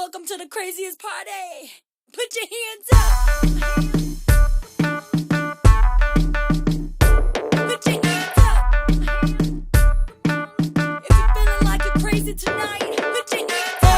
welcome to the craziest party. Put your hands up. Put your hands up. If you're feeling like you're crazy tonight, put your hands up.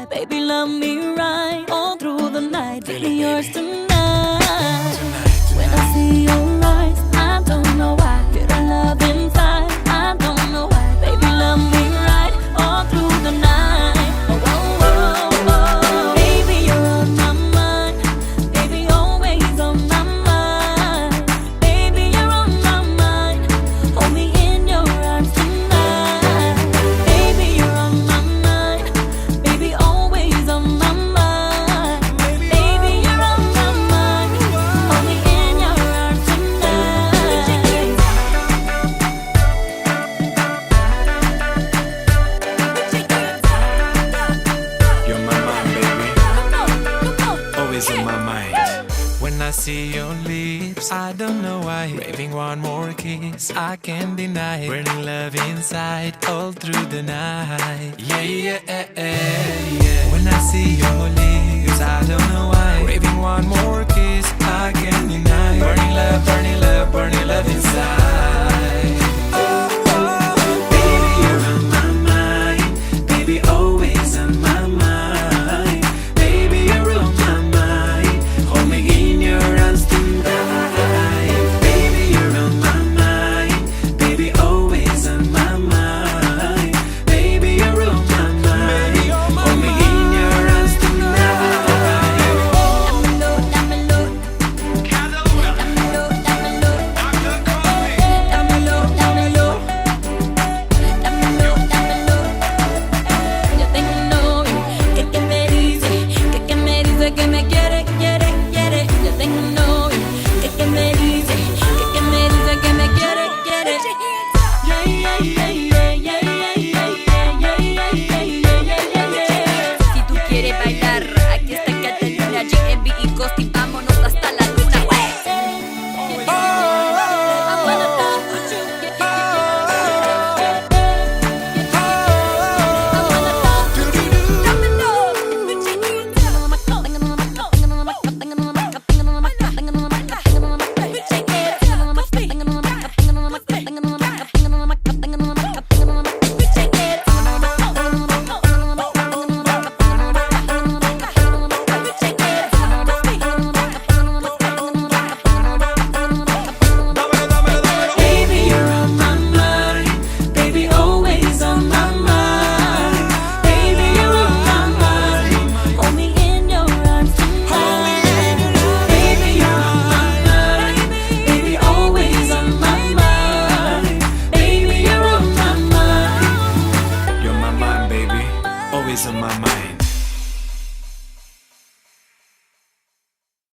Baby, love me right all through the night. Baby, yours tonight. When I see your eyes, I don't know why. Feel the love inside, I don't know why. Baby, love me right all through the night. Oh, oh, oh, oh. Baby, you're on my mind. Baby, always on my mind. Baby, you're on my mind. Hold me in your arms tonight. Baby, you're on my mind. Baby, always on my mind. Baby, you're on my mind. Hold me in your arms tonight. You're my mind, baby. Always on my mind. When I see your lips, I don't know why. Craving one more kiss, I can't deny it. Burning love inside all through the night. Yeah, yeah, yeah. When I see your lips, I don't know why. Craving one more kiss, I can't deny it. Burning love, burning love, burning love inside. Oh, oh, baby, you're on my mind. Baby, always on my mind. Baby, you're on my mind. Hold me in your arms tonight. Baby, you're on my mind. Baby, always on my mind. Baby, you're on my mind. Hold me in your arms tonight. Yo tengo un novio que me dice que me quiere, quiere, quiere. Yo tengo un novio que me dice que me quiere, quiere. Yeah, yeah, yeah, yeah, yeah, yeah, yeah, yeah, yeah, yeah, yeah, yeah. Si tú quieres bailar, aquí está DeLuna, G&B y Costi, vámonos hasta la